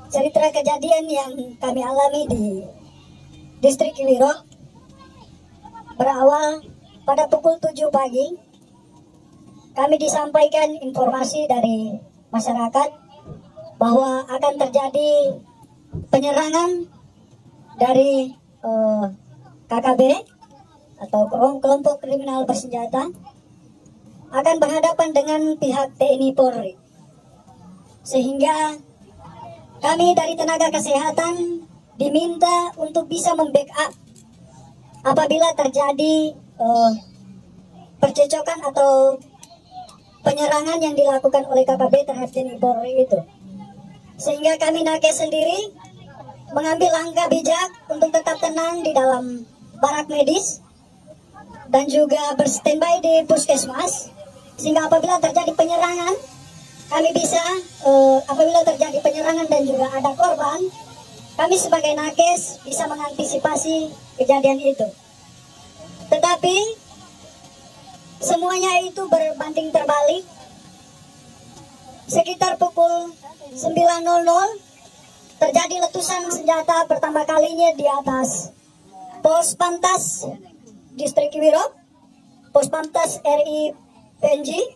Cerita kejadian yang kami alami di distrik Kiliro berawal pada pukul 7 pagi. Kami disampaikan informasi dari masyarakat bahwa akan terjadi penyerangan dari KKB atau kelompok kriminal bersenjata akan berhadapan dengan pihak TNI Polri, sehingga kami dari tenaga kesehatan diminta untuk bisa membackup apabila terjadi percecokan atau penyerangan yang dilakukan oleh KKB terhadap TNI Polri itu. Sehingga kami nakes sendiri mengambil langkah bijak untuk tetap tenang di dalam barak medis dan juga berstandby di puskesmas, sehingga apabila terjadi penyerangan kami bisa apabila terjadi penyerangan dan juga ada korban, kami sebagai nakes bisa mengantisipasi kejadian itu. Tetapi semuanya itu berbanding terbalik. Sekitar pukul 9.00 terjadi letusan senjata pertama kalinya di atas Pos Pantas Distrik Kiwirok, Pos Pantas RI PNG,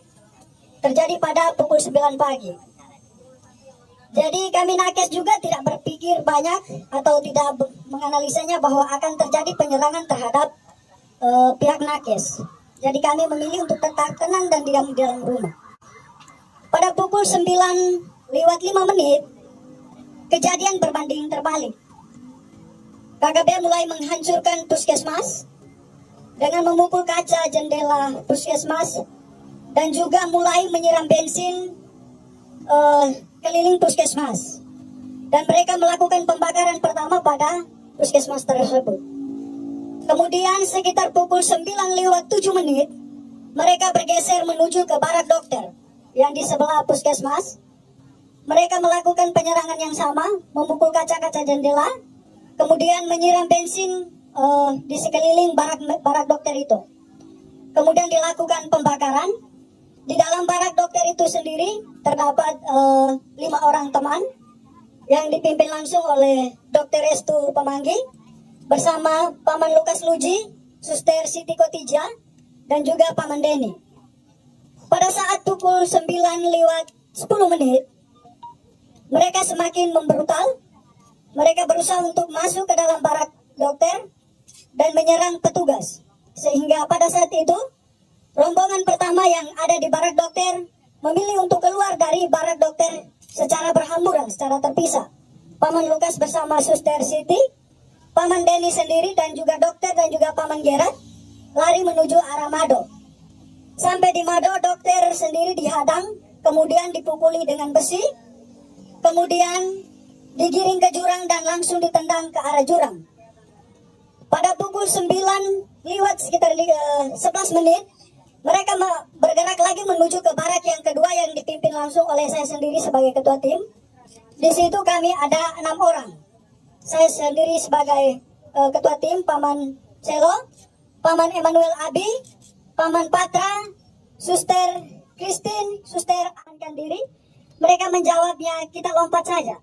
terjadi pada pukul 9 pagi. Jadi kami nakes juga tidak berpikir banyak atau tidak menganalisanya bahwa akan terjadi penyerangan terhadap pihak nakes. Jadi kami memilih untuk tetap tenang dan diam di dalam rumah. Pada pukul 9:05 kejadian berbanding terbalik. KKB mulai menghancurkan puskesmas dengan memukul kaca jendela puskesmas dan juga mulai menyiram bensin keliling puskesmas. Dan mereka melakukan pembakaran pertama pada puskesmas tersebut. Kemudian sekitar pukul 9:07 mereka bergeser menuju ke barak dokter yang di sebelah puskesmas. Mereka melakukan penyerangan yang sama, memukul kaca-kaca jendela, kemudian menyiram bensin di sekeliling barak dokter itu. Kemudian dilakukan pembakaran. Di dalam barak dokter itu sendiri terdapat 5 orang teman yang dipimpin langsung oleh Dr. Restu Pamanggi bersama Paman Lukas Luji, Suster Siti Kotija, dan juga Paman Denny. Pada saat pukul 9:10 mereka semakin membrutal. Mereka berusaha untuk masuk ke dalam barak dokter dan menyerang petugas. Sehingga pada saat itu rombongan pertama yang ada di barak dokter memilih untuk keluar dari barak dokter secara berhamburan, secara terpisah. Paman Lukas bersama Suster Siti, Paman Denny sendiri dan juga dokter dan juga Paman Gerard lari menuju arah Mado. Sampai di Mado, dokter sendiri dihadang, kemudian dipukuli dengan besi, kemudian digiring ke jurang dan langsung ditendang ke arah jurang. Pada pukul 9 sekitar 11 menit, mereka bergerak lagi menuju ke barak yang kedua yang dipimpin langsung oleh saya sendiri sebagai ketua tim. Di situ kami ada 6 orang. Saya sendiri sebagai ketua tim, Paman Celo, Paman Emmanuel Abi, Paman Patra, Suster Christine, Suster Ankan Diri. Mereka menjawabnya, kita lompat saja.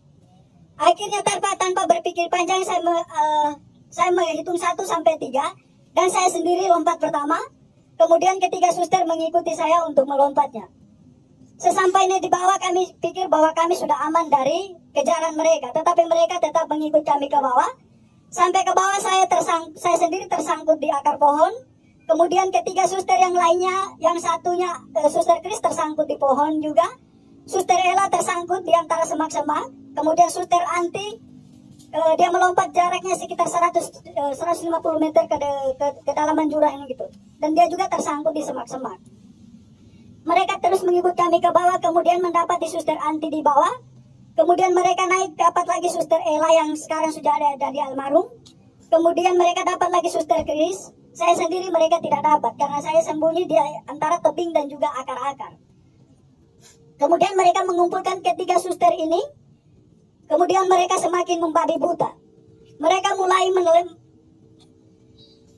Akhirnya tanpa berpikir panjang saya menghitung 1 sampai 3 dan saya sendiri lompat pertama. Kemudian ketiga suster mengikuti saya untuk melompatnya. Sesampainya di bawah kami pikir bahwa kami sudah aman dari kejaran mereka. Tetapi mereka tetap mengikut kami ke bawah. Sampai ke bawah saya sendiri tersangkut di akar pohon. Kemudian ketiga suster yang lainnya, yang satunya Suster Kris tersangkut di pohon juga. Suster Ella tersangkut di antara semak-semak. Kemudian Suster Anti, dia melompat jaraknya sekitar 150 meter ke kedalaman jurang gitu. Dan dia juga tersangkut di semak-semak. mereka terus mengikut kami ke bawah, kemudian mendapati suster Anti di bawah. Kemudian mereka naik, dapat lagi suster Ella yang sekarang sudah ada di almarhum. Kemudian mereka dapat lagi suster Chris. Saya sendiri mereka tidak dapat karena saya sembunyi di antara tebing dan juga akar-akar. Kemudian mereka mengumpulkan ketiga suster ini. Kemudian mereka semakin membabi buta. Mereka mulai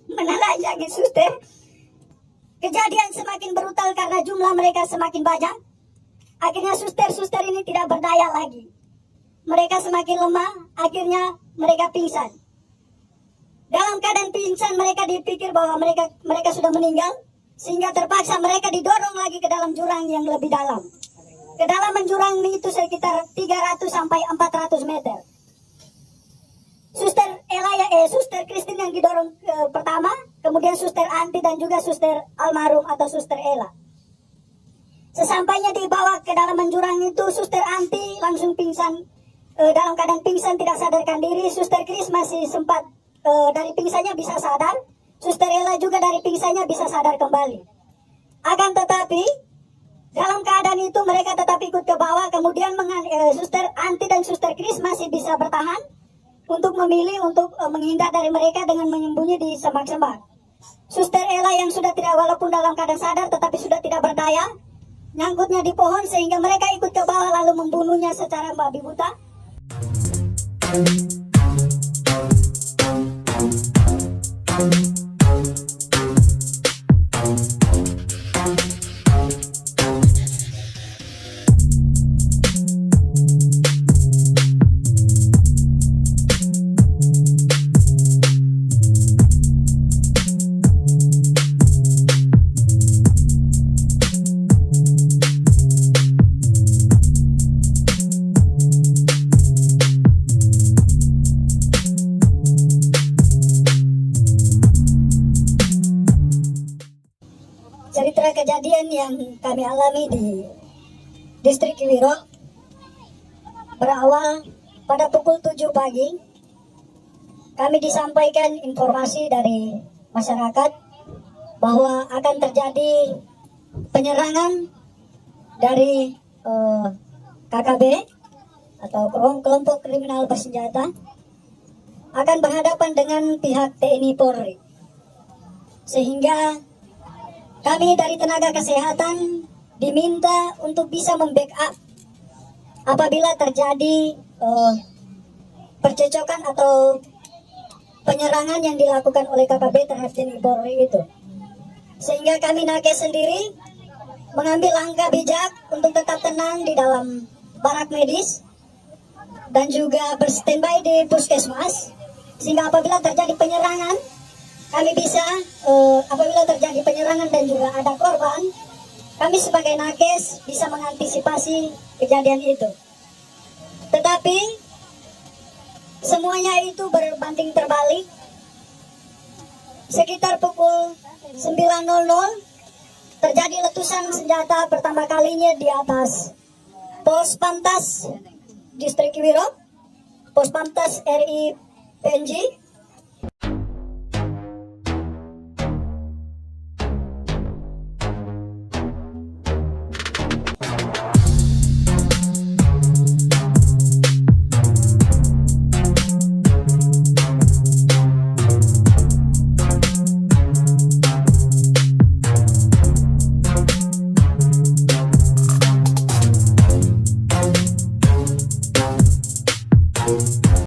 menelanjangi suster. Kejadian semakin brutal karena jumlah mereka semakin banyak. Akhirnya suster-suster ini tidak berdaya lagi. Mereka semakin lemah, akhirnya mereka pingsan. Dalam keadaan pingsan mereka dipikir bahwa mereka sudah meninggal, sehingga terpaksa mereka didorong lagi ke dalam jurang yang lebih dalam. Kedalaman jurang itu sekitar 300 sampai 400 meter. Suster Suster Christine yang didorong pertama, kemudian suster Anti dan juga suster almarhum atau suster Ella. Sesampainya dibawa ke dalam jurang itu, suster Anti langsung pingsan, dalam keadaan pingsan tidak sadarkan diri. Suster Chris masih sempat dari pingsannya bisa sadar. Suster Ella juga dari pingsannya bisa sadar kembali. Akan tetapi dalam keadaan itu mereka tetap ikut ke bawah. Kemudian suster Anti dan suster Chris masih bisa bertahan untuk memilih untuk menghindar dari mereka dengan menyembunyi di semak-semak. Suster Ella yang sudah tidak, walaupun dalam keadaan sadar tetapi sudah tidak berdaya, nyangkutnya di pohon sehingga mereka ikut ke bawah lalu membunuhnya secara babi buta. Cerita kejadian yang kami alami di distrik Kiwirok berawal pada pukul 7 pagi. Kami disampaikan informasi dari masyarakat bahwa akan terjadi penyerangan dari KKB atau kelompok kriminal bersenjata akan berhadapan dengan pihak TNI Polri, sehingga kami dari tenaga kesehatan diminta untuk bisa membackup apabila terjadi percecokan atau penyerangan yang dilakukan oleh KKB terhadap TNI Polri itu. Sehingga kami nakes sendiri mengambil langkah bijak untuk tetap tenang di dalam barak medis dan juga berstandby di puskesmas, sehingga apabila terjadi penyerangan kami bisa, apabila terjadi penyerangan dan juga ada korban, kami sebagai nakes bisa mengantisipasi kejadian itu. Tetapi semuanya itu berbanding terbalik. Sekitar pukul 9.00 terjadi letusan senjata pertama kalinya di atas Pos Pantas Distrik Kiwirok, Pos Pantas RI PNG.